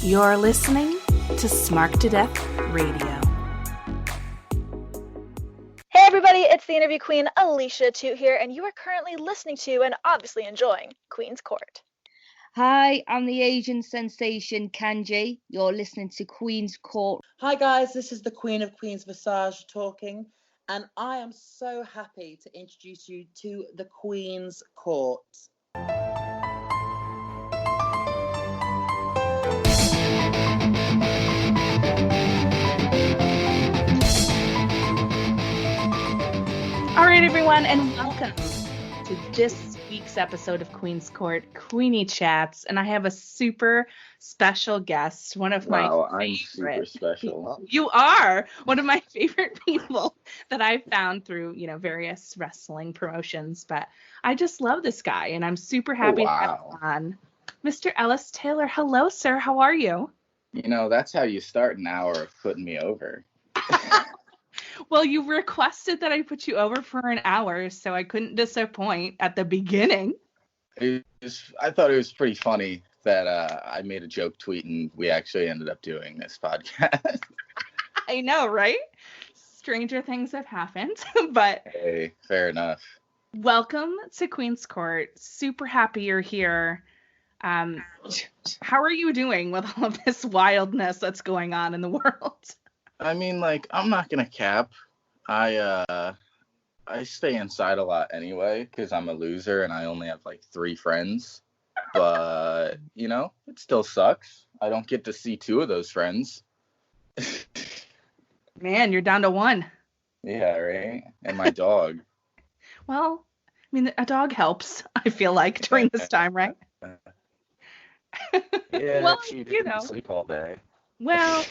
You're listening to Smart to Death Radio. Hey everybody, it's the interview queen Alicia Toot here, and you are currently listening to and obviously enjoying Queen's Court. Hi, I'm the Asian sensation Kanji. You're listening to Queen's Court. Hi guys, this is the Queen of Queens Visage talking, and I am so happy to introduce you to the Queen's Court. All right, everyone, and welcome to this week's episode of Queen's Court, Queenie Chats, and I have a super special guest, one of my I'm super special. You are one of my favorite people that I've found through, various wrestling promotions, but I just love this guy, and I'm super happy to have him on. Mr. Ellis Taylor, hello, sir. How are you? That's how you start an hour of putting me over. Well, you requested that I put you over for an hour, so I couldn't disappoint at the beginning. I thought it was pretty funny that I made a joke tweet and we actually ended up doing this podcast. I know, right? Stranger things have happened, but... Hey, fair enough. Welcome to Queen's Court. Super happy you're here. How are you doing with all of this wildness that's going on in the world? I mean, I'm not gonna cap. I stay inside a lot anyway because I'm a loser and I only have 3 friends. But it still sucks. I don't get to see 2 of those friends. Man, you're down to 1. Yeah, right. And my dog. Well, I mean, a dog helps. I feel like during this time, right? Yeah, well, she didn't sleep all day. Well.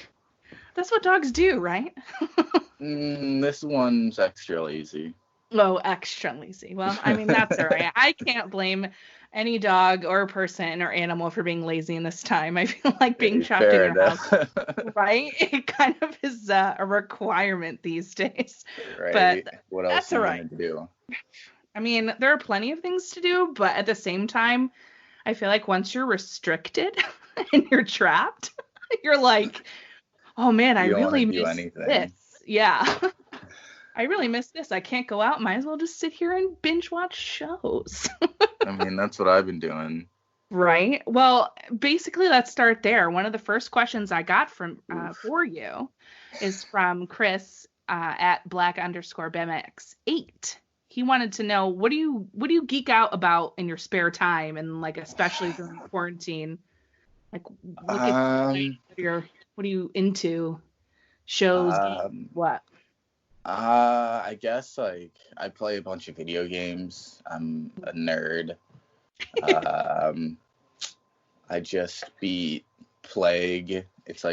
That's what dogs do, right? This one's extra lazy. Oh, extra lazy. Well, I mean, that's all right. I can't blame any dog or person or animal for being lazy in this time. I feel like being trapped in your house, right? It kind of is a requirement these days. Right. But what else that's are you all right. gonna do? I mean, there are plenty of things to do, but at the same time, I feel like once you're restricted and you're trapped, you're like... Oh man, I really miss this. Yeah. I really miss this. I can't go out. Might as well just sit here and binge watch shows. I mean, that's what I've been doing. Right. Well, basically, let's start there. One of the first questions I got from for you is from Chris at Black_BMX8. He wanted to know, what do you geek out about in your spare time, and especially during quarantine? What are you into? Shows? What? I guess I play a bunch of video games. I'm a nerd. I just beat Plague. It's some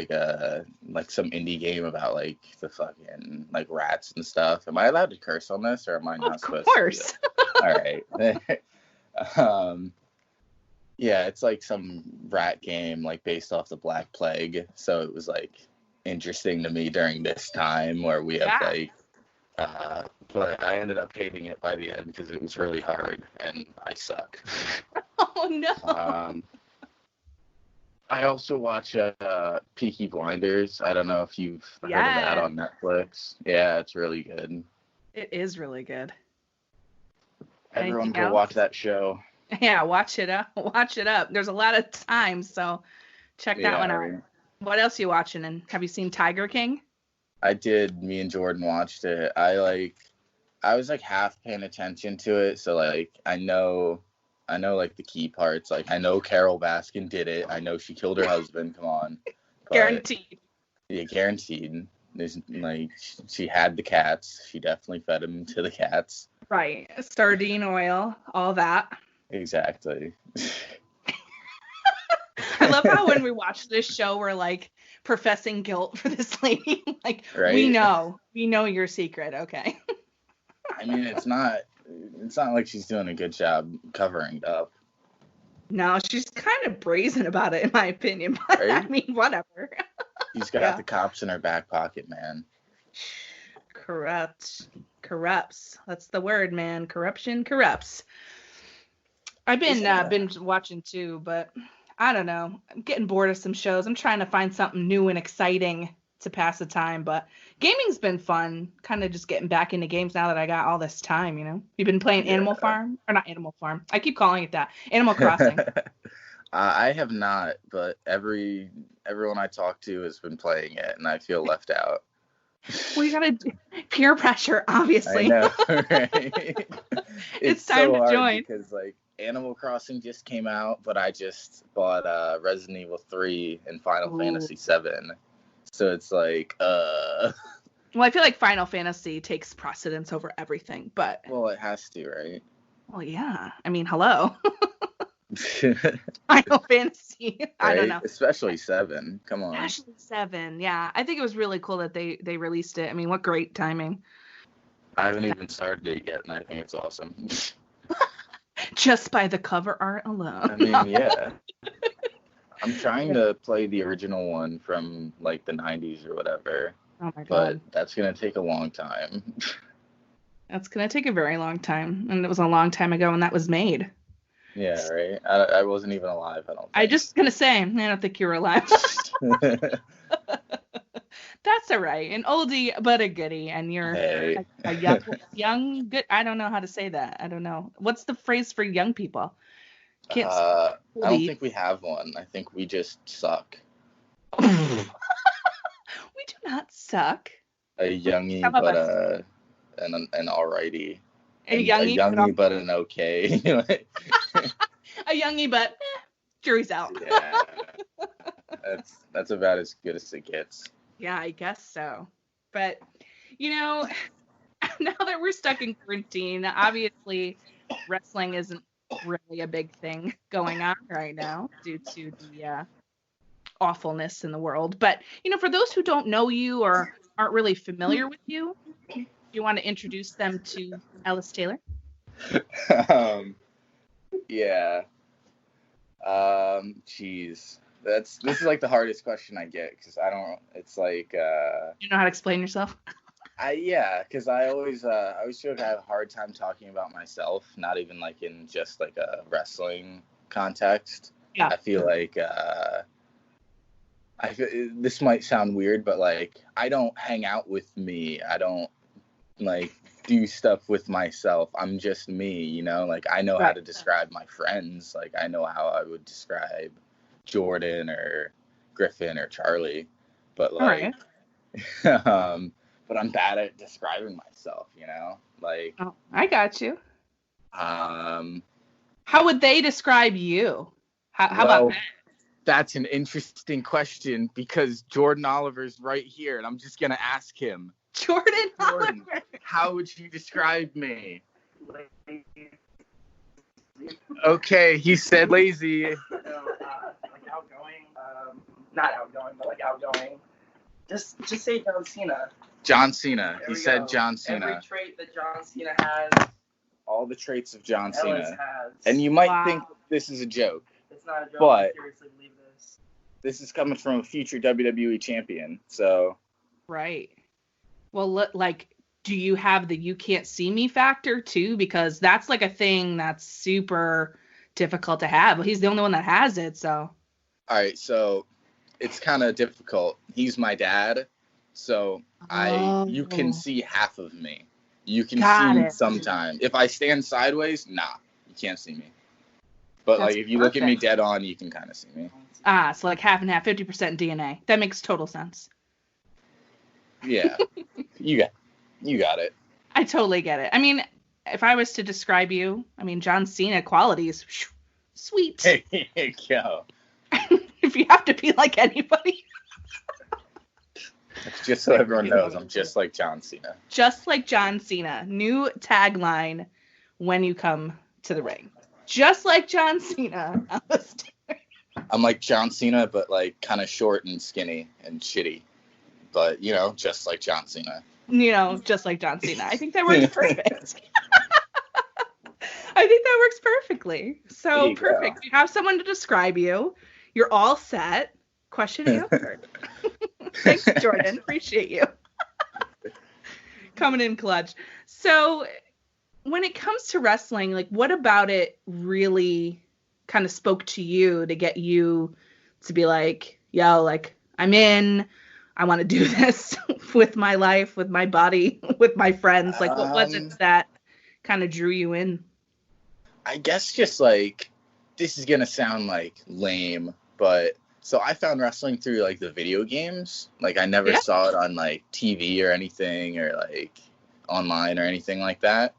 indie game about the fucking rats and stuff. Am I allowed to curse on this, or am I not supposed to? Of course. All right. Yeah, it's some rat game based off the Black Plague. So it was interesting to me during this time where we have but I ended up hating it by the end because it was really hard and I suck. Oh no. I also watch Peaky Blinders. I don't know if you've heard of that on Netflix. Yeah, it's really good. It is really good. Everyone go watch that show. Yeah, watch it up. Watch it up. There's a lot of time, so check that one out. Right. What else are you watching? And have you seen Tiger King? I did. Me and Jordan watched it. I was half paying attention to it, so I know the key parts. I know Carol Baskin did it. I know she killed her husband. Come on. But, guaranteed. Yeah, guaranteed. There's she had the cats. She definitely fed him to the cats. Right. Sardine oil, all that. Exactly. I love how when we watch this show, we're professing guilt for this lady. Right? We know your secret. Okay. I mean, it's not like she's doing a good job covering it up. No, she's kind of brazen about it, in my opinion. But right? I mean, whatever. She's got the cops in her back pocket, man. Corrupts. That's the word, man. Corruption corrupts. I've been binge watching too, but I don't know. I'm getting bored of some shows. I'm trying to find something new and exciting to pass the time, but gaming's been fun. Kind of just getting back into games now that I got all this time, you know? You've been playing Animal Farm? Or not Animal Farm. I keep calling it that. Animal Crossing. I have not, but everyone I talk to has been playing it, and I feel left out. Well, you gotta peer pressure, obviously. I know, right? It's time so to join. Because like Animal Crossing just came out, but I just bought Resident Evil 3 and Final Fantasy 7. So it's like Well, I feel like Final Fantasy takes precedence over everything, but well, it has to, right? Well, yeah. I mean, hello. Final Fantasy. Right? I don't know. Especially 7. Come on. Especially 7. Yeah. I think it was really cool that they released it. I mean, what great timing. I haven't even started it yet, and I think it's awesome. Just by the cover art alone. I mean, yeah. I'm trying to play the original one from like the 90s or whatever. Oh my god. But that's going to take a long time. That's going to take a very long time. And it was a long time ago when that was made. Yeah, right. I wasn't even alive, I don't think. I just going to say, I don't think you were alive. That's all right. An oldie but a goodie. And you're a young good. I don't know how to say that. I don't know. What's the phrase for young people? I don't think we have one. I think we just suck. We do not suck. A youngie, but an alrighty. A youngie, but an okay. A youngie, but jury's out. Yeah, that's about as good as it gets. Yeah, I guess so. But now that we're stuck in quarantine, obviously wrestling isn't really a big thing going on right now due to the awfulness in the world. But for those who don't know you or aren't really familiar with you, do you want to introduce them to Ellis Taylor? Yeah. Geez. This is like the hardest question I get because I don't. It's like. You know how to explain yourself? Because I always feel like I have a hard time talking about myself, not even like in just like a wrestling context. Yeah. I feel like this might sound weird, but like I don't hang out with me. I don't like do stuff with myself. I'm just me, Like I know how to describe my friends. Like I know how I would describe Jordan or Griffin or Charlie, but like, but I'm bad at describing myself, Like, oh, I got you. How would they describe you? How about that? That's an interesting question because Jordan Oliver's right here, and I'm just gonna ask him. Jordan Oliver. How would you describe me? Okay, he said lazy. Like outgoing, not outgoing, but like outgoing. Just say John Cena. John Cena. He said John Cena. Every trait that John Cena has. All the traits of John Cena. Has. And you might think this is a joke. It's not a joke. But I seriously believe this. This is coming from a future WWE champion, so. Right. Well, do you have the you can't see me factor too? Because that's like a thing that's super difficult to have. But he's the only one that has it, so. All right, so it's kind of difficult. He's my dad, so you can see half of me. You can see me sometime. If I stand sideways, you can't see me. But that's if you look at me dead on, you can kind of see me. So like half and half, 50% DNA. That makes total sense. Yeah, you got it. I totally get it. I mean, if I was to describe you, John Cena qualities, sweet. There you go. If you have to be like anybody. Just so everyone knows, I'm just like John Cena. Just like John Cena. New tagline when you come to the ring. Just like John Cena. I'm like John Cena, but like kind of short and skinny and shitty. But, just like John Cena. Just like John Cena. I think that works perfect. I think that works perfectly. So perfect. Go. You have someone to describe you. You're all set. Question answered. Thanks, Jordan. Appreciate you. Coming in clutch. So when it comes to wrestling, like what about it really kind of spoke to you to get you to be like, yo, like, I'm in, I want to do this with my life, with my body, with my friends? Like, what was it that kind of drew you in? I guess just like, this is going to sound like lame, but so I found wrestling through like the video games. Like, I never saw it on like TV or anything, or like online or anything like that.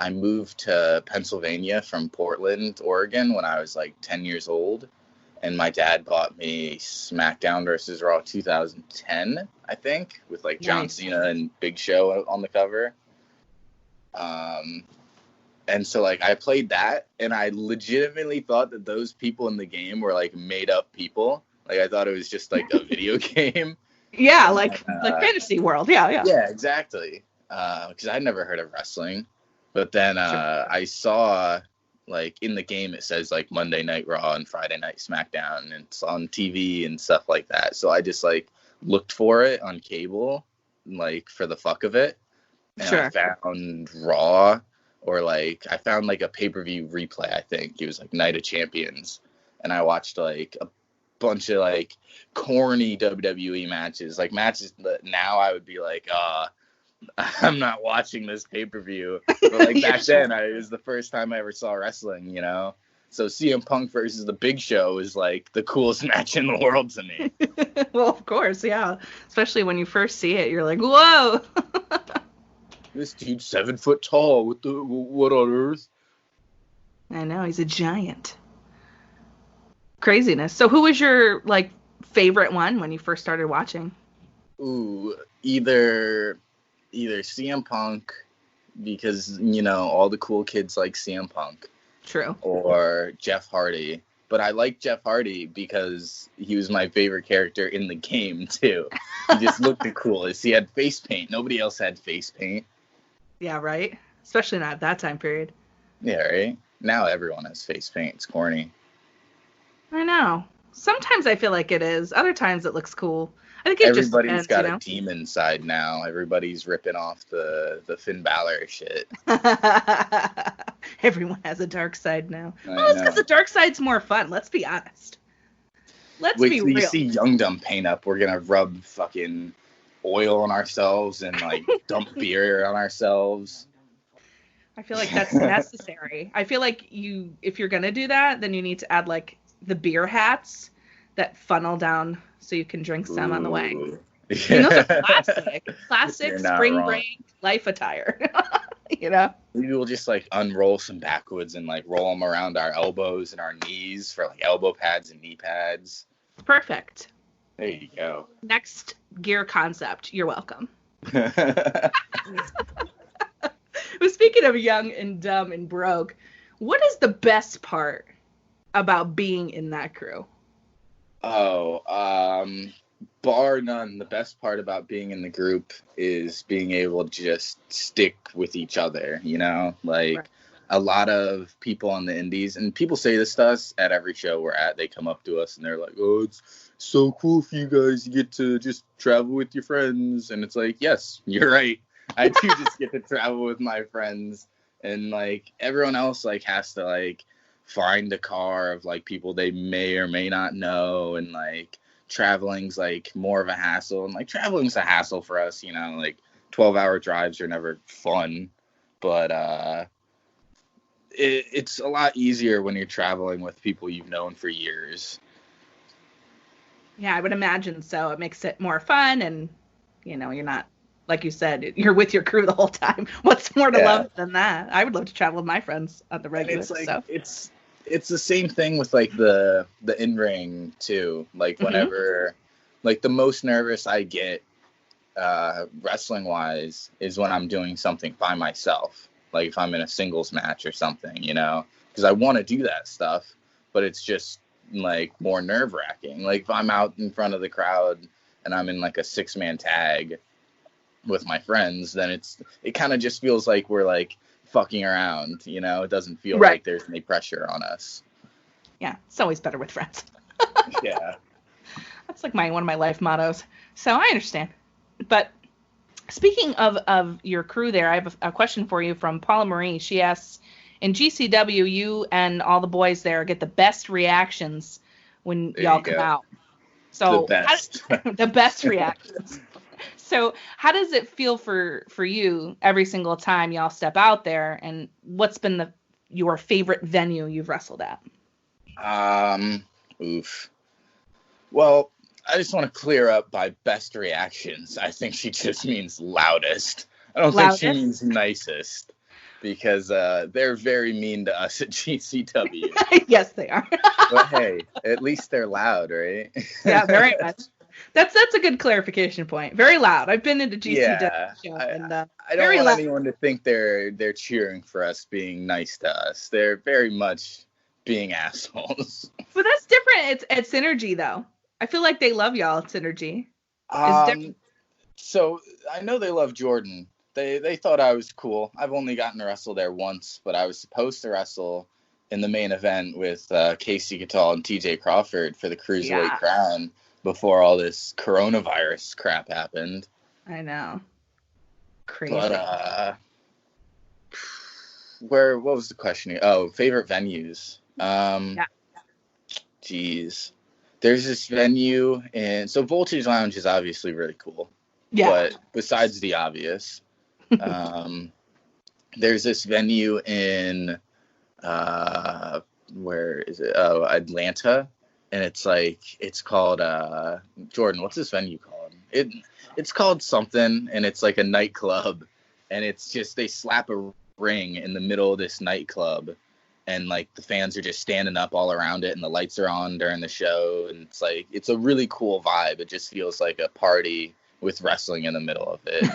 I moved to Pennsylvania from Portland, Oregon when I was like 10 years old. And my dad bought me SmackDown vs. Raw 2010, I think, with like John Cena and Big Show on the cover. And so like I played that, and I legitimately thought that those people in the game were like made up people. Like, I thought it was just like a video game. Yeah, like fantasy world. Yeah. Yeah, exactly. Because I'd never heard of wrestling. But then I saw, like, in the game it says like Monday Night Raw and Friday Night SmackDown, and it's on TV and stuff like that. So I just like looked for it on cable, like for the fuck of it. And I found Raw, or like I found like a pay-per-view replay, I think. It was like Night of Champions. And I watched like a bunch of like corny WWE matches, like matches that now I would be like, I'm not watching this pay-per-view. But like back then, it was the first time I ever saw wrestling, you know? So CM Punk versus the Big Show is like the coolest match in the world to me. Well, of course, yeah. Especially when you first see it, you're like, whoa. This dude's 7 foot tall. What on earth? I know, he's a giant. Craziness. So who was your like favorite one when you first started watching? Ooh, either CM Punk, because, you know, all the cool kids like CM Punk. True. Or Jeff Hardy. But I like Jeff Hardy because he was my favorite character in the game, too. He just looked the coolest. He had face paint. Nobody else had face paint. Yeah, right? Especially not at that time period. Yeah, right? Now everyone has face paint. It's corny. I know. Sometimes I feel like it is. Other times it looks cool. I think everybody's just depends, got you know? a demon side now. Everybody's ripping off the Finn Balor shit. Everyone has a dark side now. Well, it's because the dark side's more fun. Let's be honest. Let's be real. You see Young Dumb paint up, we're gonna rub fucking oil on ourselves and like dump beer on ourselves. I feel like that's necessary. I feel like if you're gonna do that, then you need to add like the beer hats that funnel down so you can drink some on the way. Yeah. And those are classic spring break life attire. You know, maybe we'll just like unroll some backwoods and like roll them around our elbows and our knees for like elbow pads and knee pads. Perfect. There you go. Next gear concept. You're welcome. Well, speaking of young and dumb and broke, what is the best part about being in that crew? Bar none, the best part about being in the group is being able to just stick with each other, you know? Like, a lot of people on the indies, and people say this to us at every show we're at, they come up to us and they're like, oh, it's so cool for you guys, you get to just travel with your friends. And it's like, yes, you're right. I do just get to travel with my friends. And, like, everyone else, like, has to, like, find a car of, like, people they may or may not know. And, like, traveling's, like, more of a hassle. And, like, traveling's a hassle for us, you know? Like, 12-hour drives are never fun. But, it's a lot easier when you're traveling with people you've known for years. Yeah, I would imagine so. It makes it more fun, and, you know, you're not, like you said, you're with your crew the whole time. What's more to love than that? I would love to travel with my friends on the regular. It's like, it's the same thing with like the in-ring too. Like whenever, like the most nervous I get wrestling wise is when I'm doing something by myself. Like if I'm in a singles match or something, you know, because I want to do that stuff, but it's just like more nerve wracking. Like if I'm out in front of the crowd and I'm in like a 6-man tag with my friends, then it kind of just feels like we're like fucking around, you know. It doesn't feel like there's any pressure on us. Yeah, it's always better with friends. Yeah, that's like one of my life mottos, so I understand. But speaking of your crew there, I have a question for you from Paula Marie. She asks, in GCW, you and all the boys there get the best reactions when y'all come out. So the best reactions. So how does it feel for you every single time y'all step out there, and what's been your favorite venue you've wrestled at? Well, I just want to clear up by best reactions. I think she just means loudest. I don't think she means nicest, because they're very mean to us at GCW. Yes, they are. But hey, at least they're loud, right? Yeah, very much. That's a good clarification point. Very loud. I've been into GCW show, and I don't want anyone to think they're cheering for us being nice to us. They're very much being assholes. But that's different. It's Synergy, though. I feel like they love y'all at Synergy. So I know they love Jordan. They thought I was cool. I've only gotten to wrestle there once, but I was supposed to wrestle in the main event with Casey Catal and TJ Crawford for the Cruiserweight crown before all this coronavirus crap happened. I know. Crazy. But what was the question? Oh, favorite venues. Geez. There's this venue, and so Voltage Lounge is obviously really cool. Yeah. But besides the obvious, there's this venue in where is it? Oh, Atlanta, and it's called Jordan. What's this venue called? It's called something, and it's like a nightclub, and it's just they slap a ring in the middle of this nightclub. And like the fans are just standing up all around it, and the lights are on during the show, and it's a really cool vibe. It just feels like a party with wrestling in the middle of it.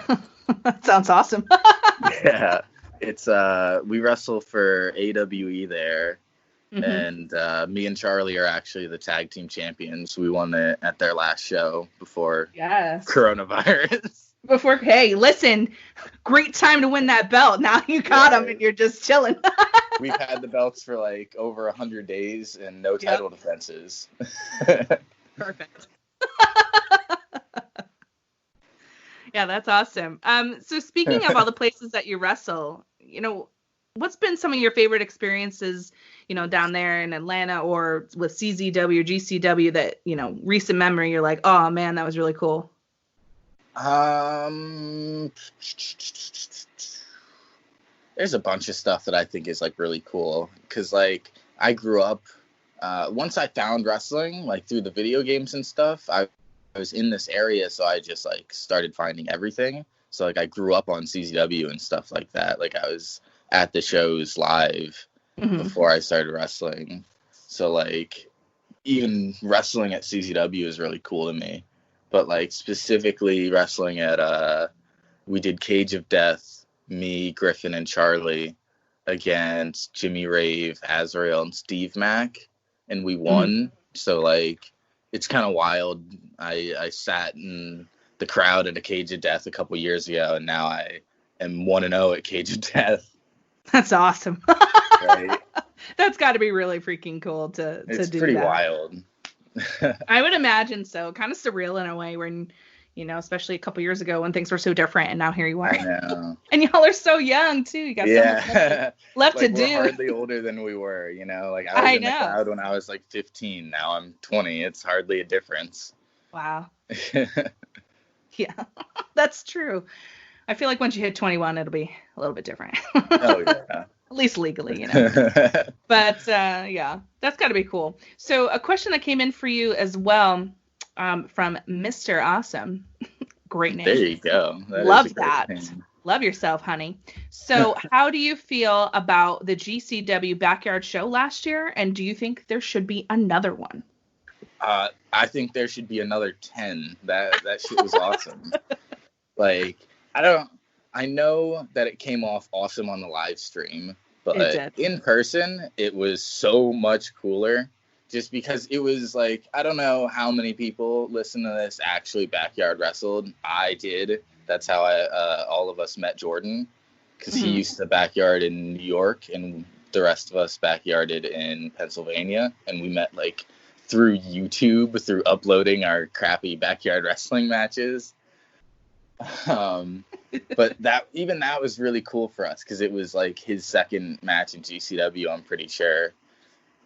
That sounds awesome. Yeah, it's we wrestle for AWE there, and me and Charlie are actually the tag team champions. We won it at their last show before coronavirus. Hey, listen, great time to win that belt. Now you got them, and you're just chilling. We've had the belts for like over 100 days and no title defenses. Perfect. Yeah, that's awesome. So speaking of all the places that you wrestle, what's been some of your favorite experiences, down there in Atlanta or with CZW, GCW that, recent memory, you're like, oh man, that was really cool? There's a bunch of stuff that I think is like really cool, because like I grew up once I found wrestling like through the video games and stuff. I was in this area, so I just like started finding everything. So like I grew up on CZW and stuff like that. Like I was at the shows live before I started wrestling. So like even wrestling at CZW is really cool to me. But like specifically wrestling at we did Cage of Death, me, Griffin, and Charlie against Jimmy Rave, Azrael, and Steve Mack, and we won. So like it's kind of wild. I sat in the crowd at a Cage of Death a couple years ago, and now I am 1-0 at Cage of Death. That's awesome. Right? That's got to be really freaking cool to do that. It's pretty wild. I would imagine so. Kind of surreal in a way when, especially a couple years ago when things were so different, and now here you are. I know. And y'all are so young too. You got so much left to do. We're hardly older than we were, Like I was in the crowd when I was like 15. Now I'm 20. It's hardly a difference. Wow. Yeah, that's true. I feel like once you hit 21, it'll be a little bit different. Oh yeah. At least legally, But yeah, that's got to be cool. So a question that came in for you as well, from Mr. Awesome. Great name. There you go. Love that. Name. Love yourself, honey. So how do you feel about the GCW Backyard Show last year, and do you think there should be another one? I think there should be another 10. That shit was awesome. Like, I know that it came off awesome on the live stream, but in person, it was so much cooler just because it was like, I don't know how many people listen to this actually backyard wrestled. I did. That's how all of us met Jordan, because he used to backyard in New York, and the rest of us backyarded in Pennsylvania, and we met like through YouTube, through uploading our crappy backyard wrestling matches. But that was really cool for us because it was like his second match in GCW, I'm pretty sure.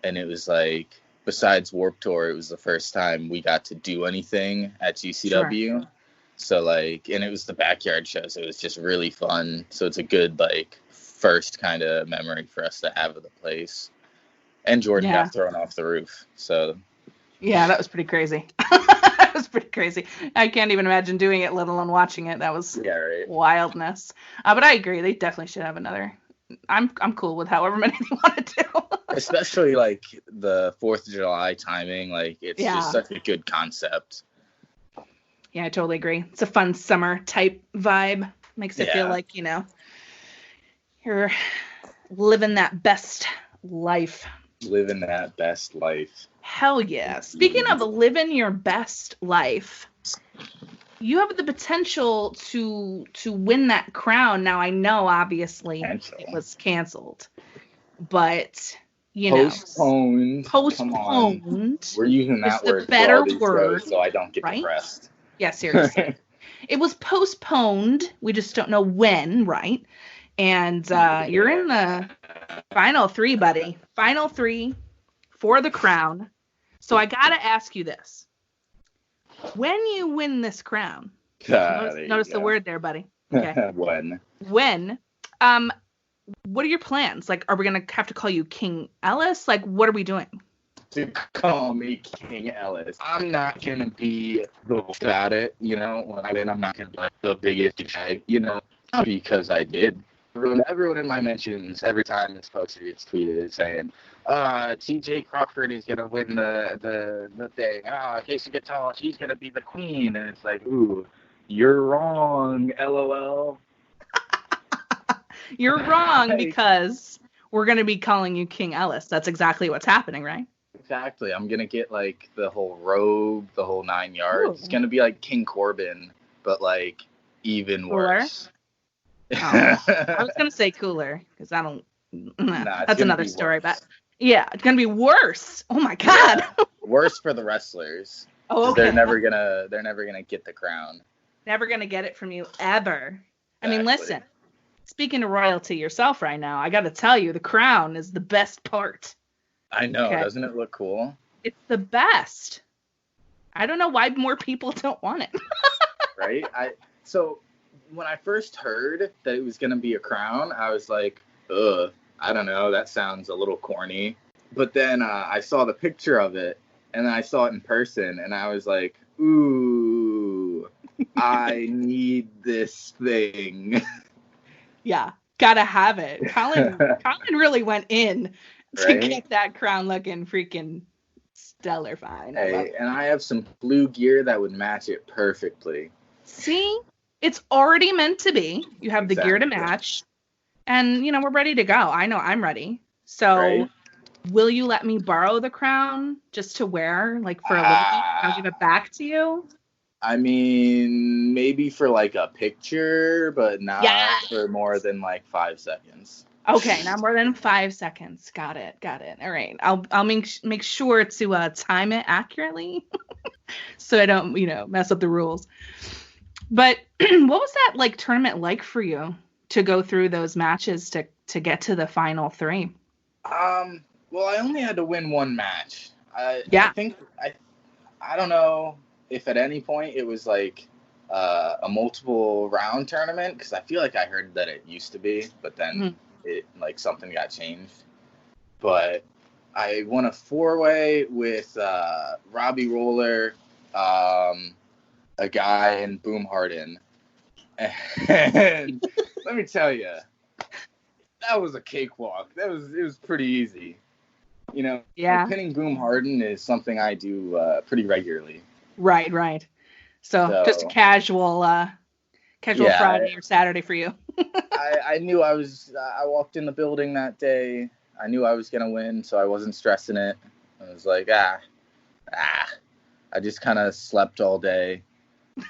And it was like, besides Warped Tour, it was the first time we got to do anything at GCW. Sure. So like, and it was the Backyard Show, so it was just really fun. So it's a good like first kind of memory for us to have of the place. And Jordan got thrown off the roof. So yeah, that was pretty crazy. That was pretty crazy. I can't even imagine doing it, let alone watching it. That was wildness. But I agree, they definitely should have another. I'm cool with however many they want to do. Especially like the 4th of July timing, like it's just such a good concept. Yeah, I totally agree. It's a fun summer type vibe. Makes it feel like, you know, you're living that best life. Living that best life. Hell yeah. Speaking of living your best life, you have the potential to win that crown. Now, I know, obviously, it was canceled. But, you know. Postponed. We're using that word the better word, so I don't get depressed. Yeah, seriously. It was postponed. We just don't know when, right? And you're in the final 3, buddy. Final 3 for the crown. So I got to ask you this. When you win this crown, notice the word there, buddy. Okay. When? What are your plans? Like, are we going to have to call you King Ellis? Like, what are we doing? To call me King Ellis. I'm not going to be the most at it, you know. When I win, I'm not going to be like the biggest guy, you know, because I did. Everyone in my mentions, every time this poster gets tweeted, saying, TJ Crawford is going to win the thing. Casey Gattal, she's going to be the queen. And it's like, ooh, you're wrong, LOL. You're wrong because we're going to be calling you King Ellis. That's exactly what's happening, right? Exactly. I'm going to get, like, the whole robe, the whole 9 yards. Ooh. It's going to be like King Corbin, but, like, even worse. Oh, I was going to say cooler because I don't. That's another story. But yeah, it's going to be worse. Oh, my God. Yeah. Worse for the wrestlers. Oh, okay. They're never gonna get the crown. Never going to get it from you ever. Exactly. I mean, listen. Speaking of royalty yourself right now, I got to tell you, the crown is the best part. I know. Okay. Doesn't it look cool? It's the best. I don't know why more people don't want it. Right? So when I first heard that it was going to be a crown, I was like, ugh, I don't know. That sounds a little corny. But then I saw the picture of it, and then I saw it in person, and I was like, ooh, I need this thing. Yeah, gotta have it. Colin really went in to get that crown looking freaking stellar fine. Hey, and I have some blue gear that would match it perfectly. See? It's already meant to be. You have the gear to match. And, you know, we're ready to go. I know I'm ready. So will you let me borrow the crown just to wear, like, for a little bit? I'll give it back to you. I mean, maybe for, like, a picture, but not for more than, like, 5 seconds. Okay, not more than 5 seconds. Got it. All right. I'll make sure to time it accurately so I don't, you know, mess up the rules. But what was that like tournament like for you to go through those matches to get to the final 3? Well, I only had to win 1 match. I think I don't know if at any point it was like a multiple round tournament, because I feel like I heard that it used to be, but then it like something got changed. But I won a 4-way with Robbie Roller, a guy, and Boom Harden. And let me tell you, that was a cakewalk. It was pretty easy. You know, pinning Boom Harden is something I do pretty regularly. Right. So just a casual Friday or Saturday for you. I knew I walked in the building that day. I knew I was going to win, so I wasn't stressing it. I was like, I just kind of slept all day,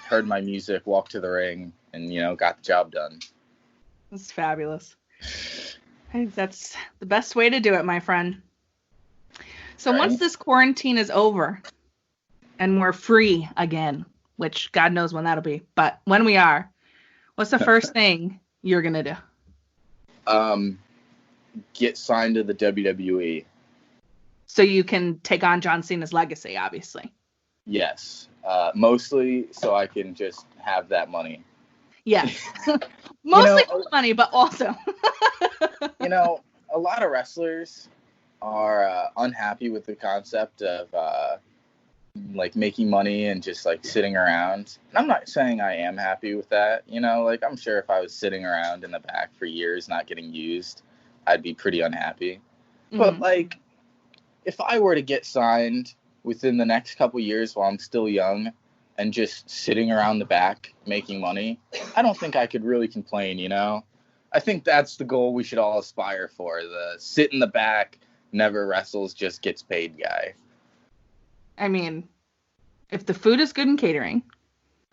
heard my music, walked to the ring, and, you know, got the job done. That's fabulous. I think that's the best way to do it, my friend. So once this quarantine is over and we're free again, which God knows when that'll be, but when we are, What's the first thing you're gonna do? Get signed to the WWE. So you can take on John Cena's legacy, obviously. Yes. Mostly so I can just have that money. Yes. Mostly for the money, but also. A lot of wrestlers are unhappy with the concept of like making money and just like sitting around. And I'm not saying I am happy with that. Like I'm sure if I was sitting around in the back for years not getting used, I'd be pretty unhappy. Mm-hmm. But like if I were to get signed within the next couple years while I'm still young and just sitting around the back making money, I don't think I could really complain, I think that's the goal we should all aspire for. The sit in the back, never wrestles, just gets paid guy. I mean, if the food is good in catering.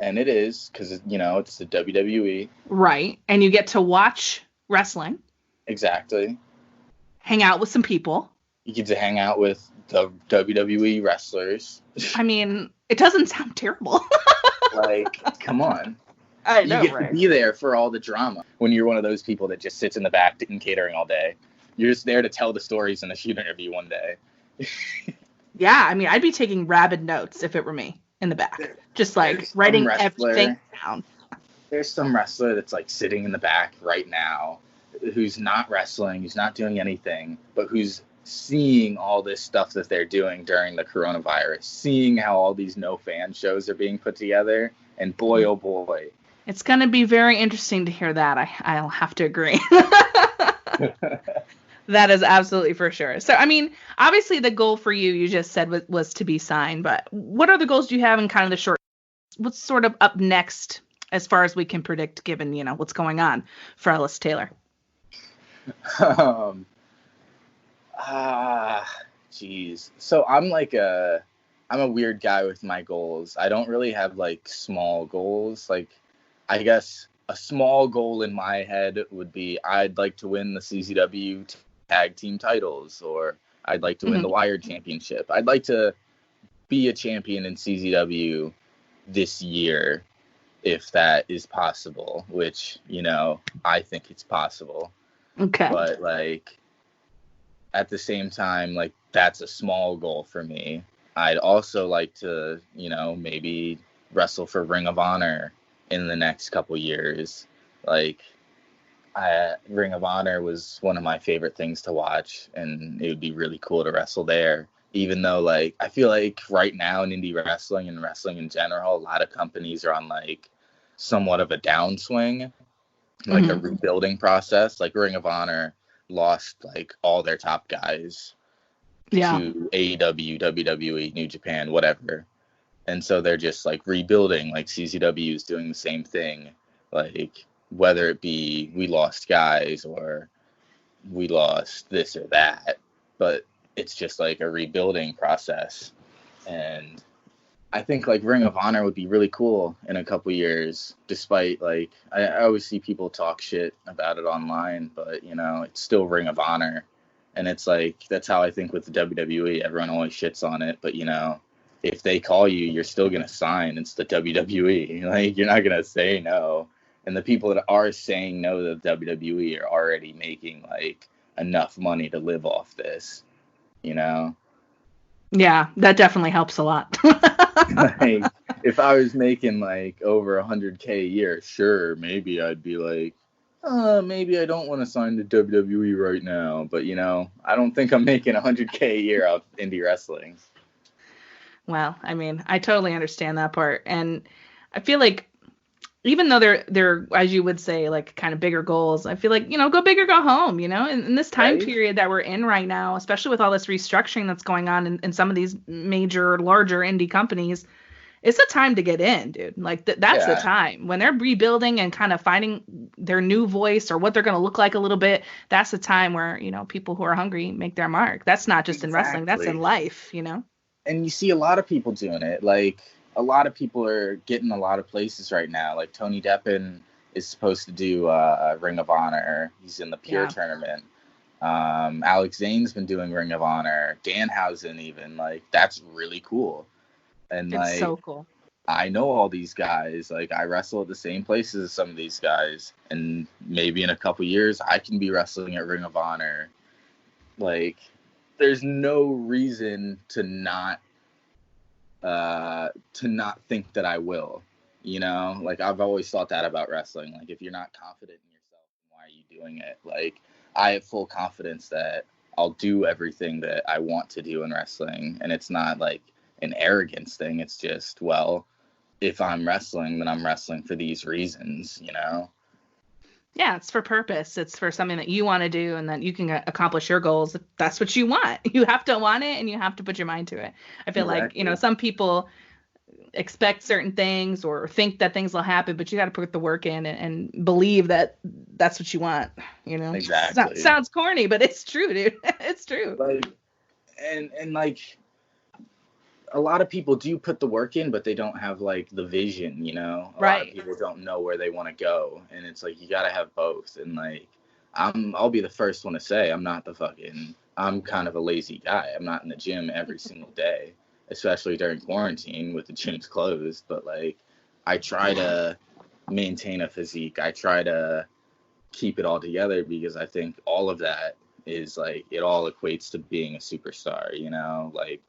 And it is, because, it's the WWE. Right. And you get to watch wrestling. Exactly. Hang out with some people. You get to hang out with the WWE wrestlers. I mean, it doesn't sound terrible. Like, come on. I know, you get to be there for all the drama. When you're one of those people that just sits in the back in catering all day. You're just there to tell the stories in a shoot interview one day. Yeah, I mean, I'd be taking rabid notes if it were me in the back. Just like writing everything down. There's some wrestler that's like sitting in the back right now who's not wrestling, who's not doing anything, but who's seeing all this stuff that they're doing during the coronavirus, seeing how all these no fan shows are being put together, and boy, oh boy. It's going to be very interesting to hear that. I'll have to agree. That is absolutely for sure. So, I mean, obviously the goal for you just said was to be signed, but what other goals do you have in kind of the short? What's sort of up next as far as we can predict, given, what's going on for Ellis Taylor? Geez. So I'm a weird guy with my goals. I don't really have like small goals. Like, I guess a small goal in my head would be I'd like to win the CZW tag team titles, or I'd like to win the Wired Championship. I'd like to be a champion in CZW this year, if that is possible, which, I think it's possible. Okay. But like, at the same time, like, that's a small goal for me. I'd also like to, maybe wrestle for Ring of Honor in the next couple years. Like, Ring of Honor was one of my favorite things to watch, and it would be really cool to wrestle there. Even though, like, I feel like right now in indie wrestling and wrestling in general, a lot of companies are on, like, somewhat of a downswing, like a rebuilding process. Like, Ring of Honor lost, like, all their top guys to AEW, WWE, New Japan, whatever. And so they're just, like, rebuilding. Like, CZW is doing the same thing. Like, whether it be we lost guys or we lost this or that. But it's just, like, a rebuilding process. And I think, like, Ring of Honor would be really cool in a couple years, despite, like, I always see people talk shit about it online, but, it's still Ring of Honor. And it's, like, that's how I think with the WWE. Everyone always shits on it, but, if they call you, you're still going to sign. It's the WWE. Like, you're not going to say no. And the people that are saying no to the WWE are already making, like, enough money to live off this, Yeah, that definitely helps a lot. Like, if I was making, like, over $100K a year, sure, maybe I'd be like, maybe I don't want to sign to WWE right now. But, I don't think I'm making $100K a year out of indie wrestling. Well, I mean, I totally understand that part. And I feel like even though they're, as you would say, like, kind of bigger goals, I feel like, go big or go home, in this time period that we're in right now, especially with all this restructuring that's going on in some of these major, larger indie companies, it's the time to get in, dude. Like, that's the time when they're rebuilding and kind of finding their new voice or what they're going to look like a little bit. That's the time where, people who are hungry make their mark. That's not just in wrestling. That's in life, And you see a lot of people doing it. Like, a lot of people are getting a lot of places right now. Like, Tony Deppen is supposed to do Ring of Honor. He's in the Pure tournament. Alex Zane's been doing Ring of Honor. Danhausen even. Like, that's really cool. And it's so cool. I know all these guys. Like, I wrestle at the same places as some of these guys, and maybe in a couple years I can be wrestling at Ring of Honor. Like, there's no reason to not think that I will. You know, like, I've always thought that about wrestling. Like, if you're not confident in yourself, why are you doing it? Like, I have full confidence that I'll do everything that I want to do in wrestling, and it's not like an arrogance thing. It's just, well, if I'm wrestling, then I'm wrestling for these reasons, you know? Yeah, it's for purpose. It's for something that you want to do and that you can accomplish your goals. That's what you want. You have to want it and you have to put your mind to it. I feel like, some people expect certain things or think that things will happen, but you got to put the work in and believe that that's what you want, you know? Exactly. Sounds corny, but it's true, dude. It's true. Like, and like, a lot of people do put the work in, but they don't have like the vision, you know? A lot of people don't know where they want to go. And it's like, you got to have both. And like, I'll be the first one to say, I'm kind of a lazy guy. I'm not in the gym every single day, especially during quarantine with the gyms closed. But like, I try to maintain a physique. I try to keep it all together because I think all of that is like, it all equates to being a superstar, you know? Like,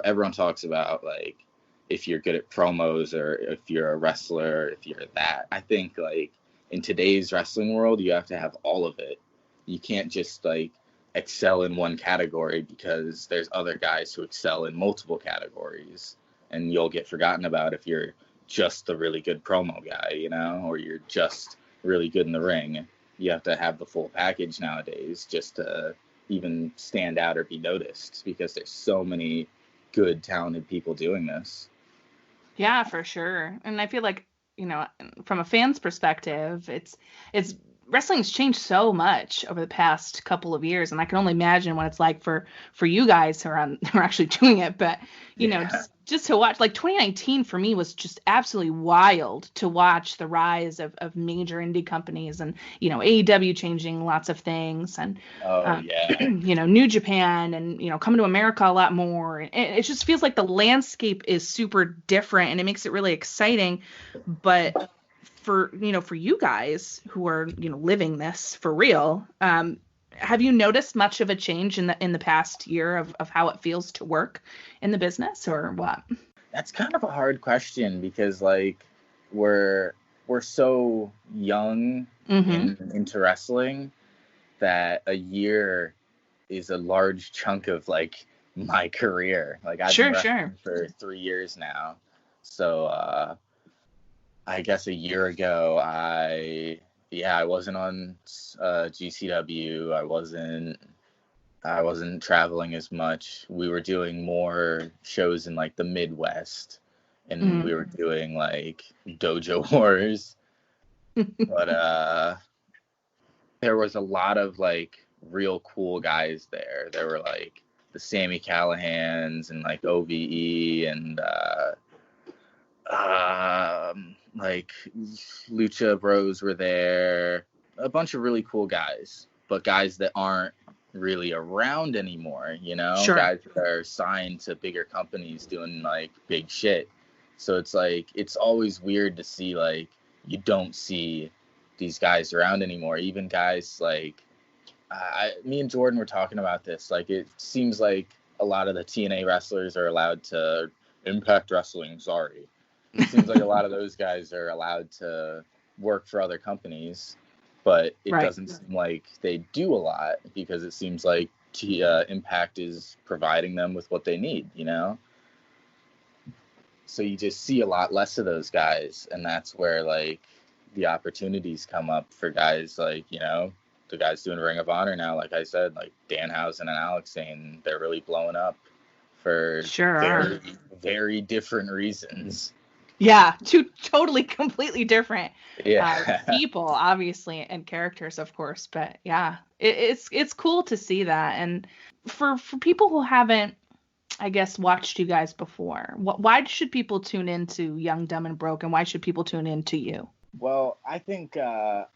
everyone talks about like if you're good at promos or if you're a wrestler, if you're that. I think like in today's wrestling world, you have to have all of it. You can't just like excel in one category because there's other guys who excel in multiple categories, and you'll get forgotten about if you're just the really good promo guy, you know, or you're just really good in the ring. You have to have the full package nowadays just to even stand out or be noticed, because there's so many good, talented people doing this. Yeah, for sure. And I feel like, from a fan's perspective, it's wrestling's changed so much over the past couple of years, and I can only imagine what it's like for you guys who are actually doing it. But just to watch, like 2019 for me was just absolutely wild to watch the rise of major indie companies, and AEW changing lots of things, and New Japan, and coming to America a lot more. And it just feels like the landscape is super different, and it makes it really exciting. But for you guys who are living this for real, have you noticed much of a change in the past year of how it feels to work in the business, or what? That's kind of a hard question, because like we're so young into wrestling that a year is a large chunk of like my career. Like I've been wrestling for 3 years now, so I guess a year ago, I wasn't on GCW. I wasn't traveling as much. We were doing more shows in like the Midwest, and we were doing like Dojo Wars. But there was a lot of like real cool guys there. There were like the Sammy Callahans and like OVE and like Lucha Bros were there. A bunch of really cool guys, but guys that aren't really around anymore, guys that are signed to bigger companies doing like big shit. So it's like, it's always weird to see like you don't see these guys around anymore. Even guys like me and Jordan were talking about this. Like, it seems like a lot of the TNA wrestlers are allowed to Impact Wrestling. Sorry. It seems like a lot of those guys are allowed to work for other companies, but it doesn't seem like they do a lot, because it seems like Impact is providing them with what they need, So you just see a lot less of those guys, and that's where like the opportunities come up for guys like, the guys doing Ring of Honor now. Like I said, like Danhausen and Alex Zane, they're really blowing up for very, very different reasons. Yeah, two totally, completely different people, obviously, and characters, of course. But yeah, it's cool to see that. And for people who haven't, I guess, watched you guys before, why should people tune into Young, Dumb, and Broke, and why should people tune into you? Well, I think the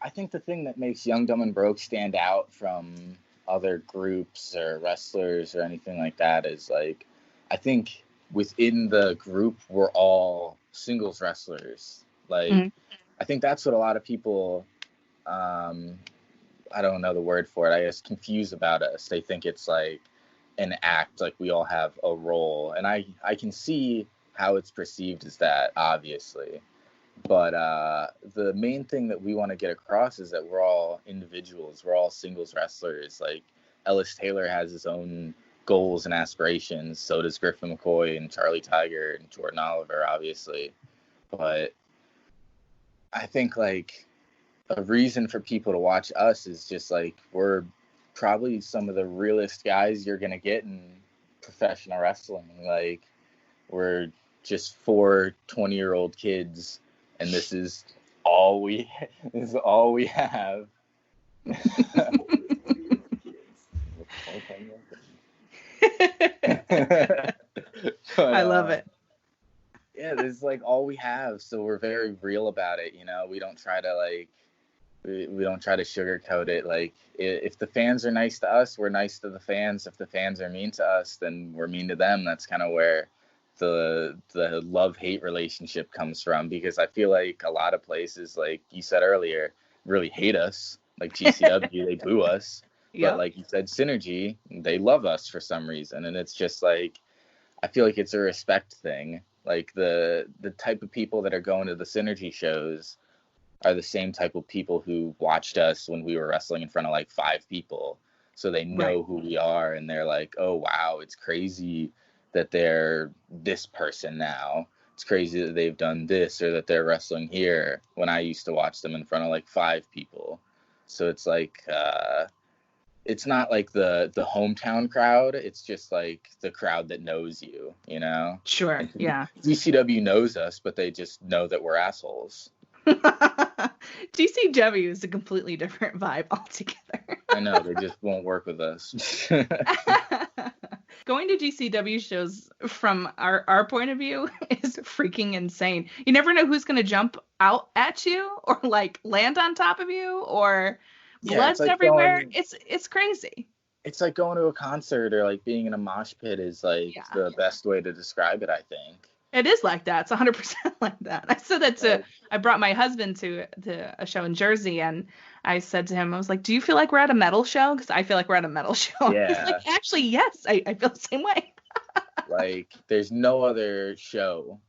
thing that makes Young, Dumb, and Broke stand out from other groups or wrestlers or anything like that is like, I think within the group we're all singles wrestlers. Like, I think that's what a lot of people, I don't know the word for it, I guess, confused about us. They think it's like an act, like we all have a role. And I can see how it's perceived as that, obviously. But the main thing that we want to get across is that we're all individuals. We're all singles wrestlers. Like, Ellis Taylor has his own goals and aspirations. So does Griffin McCoy and Charlie Tiger and Jordan Oliver, obviously. But I think, like, a reason for people to watch us is just, like, we're probably some of the realest guys you're going to get in professional wrestling. Like, we're just 4 20-year-old kids, and this is all we have. I love it. Yeah, this is like all we have, so we're very real about it, you know. We don't try to we don't try to sugarcoat it. Like, if the fans are nice to us, we're nice to the fans. If the fans are mean to us, then we're mean to them. That's kind of where the love-hate relationship comes from, because I feel like a lot of places, like you said earlier, really hate us. Like GCW, they boo us. But like you said, Synergy, they love us for some reason. And it's just like, I feel like it's a respect thing. Like, the type of people that are going to the Synergy shows are the same type of people who watched us when we were wrestling in front of like 5 people. So they know who we are, and they're like, oh, wow, it's crazy that they're this person now. It's crazy that they've done this, or that they're wrestling here, when I used to watch them in front of like 5 people. So it's like, it's not like the hometown crowd. It's just like the crowd that knows you, you know? Sure, yeah. GCW knows us, but they just know that we're assholes. GCW is a completely different vibe altogether. I know, they just won't work with us. Going to GCW shows from our point of view is freaking insane. You never know who's going to jump out at you or like land on top of you, or blood's like everywhere. It's crazy. It's like going to a concert, or like being in a mosh pit is like the best way to describe it, I think. It is like that. It's 100% like that. I said that I brought my husband to a show in Jersey, and I said to him, I was like, do you feel like we're at a metal show? Because I feel like we're at a metal show. Yeah. He's like, actually, yes, I feel the same way. Like, there's no other show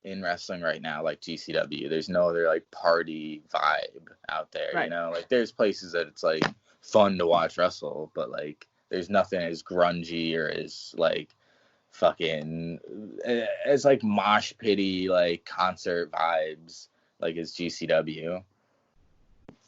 in wrestling right now like GCW. There's no other like party vibe out there, you know? Like, there's places that it's like fun to watch wrestle, but like there's nothing as grungy or as like fucking as like mosh pity like concert vibes like as GCW.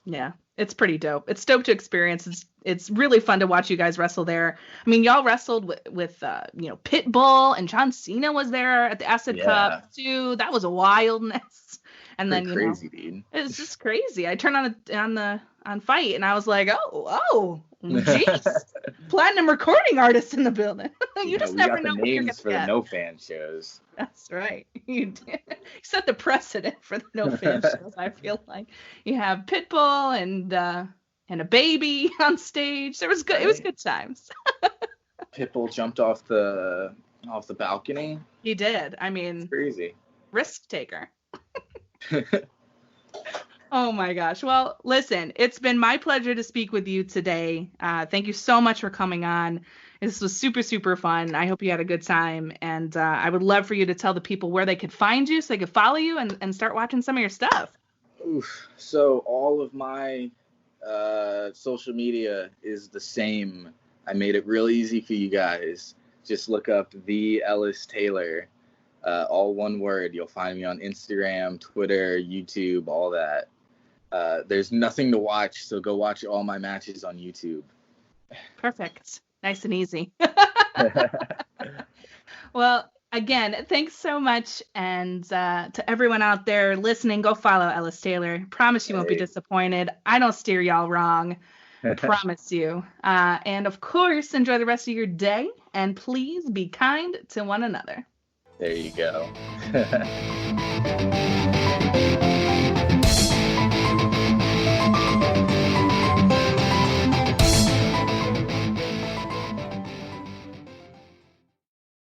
Yeah, it's pretty dope. It's dope to experience. It's really fun to watch you guys wrestle there. I mean, y'all wrestled with Pitbull, and John Cena was there at the Acid Cup too. That was a wildness. And pretty then crazy, dude. It's just crazy. I turned on Fight, and I was like, oh, jeez, platinum recording artist in the building. You just never know what you're gonna for get. The no fan shows. That's right. You did. You set the precedent for the no fan shows. I feel like you have Pitbull and a baby on stage. It was good. It was good times. Pitbull jumped off the balcony. He did. I mean, it's crazy. Risk taker. Oh my gosh. Well, listen, it's been my pleasure to speak with you today. Thank you so much for coming on. This was super, super fun. I hope you had a good time. And I would love for you to tell the people where they could find you so they could follow you and start watching some of your stuff. Oof. So all of my social media is the same. I made it real easy for you guys. Just look up the Ellis Taylor. All one word. You'll find me on Instagram, Twitter, YouTube, all that. There's nothing to watch, so go watch all my matches on YouTube. Perfect. Nice and easy. Well, again, thanks so much. And to everyone out there listening, go follow Ellis Taylor. Promise you won't be disappointed. I don't steer y'all wrong. Promise you. And of course, enjoy the rest of your day. And please be kind to one another. There you go.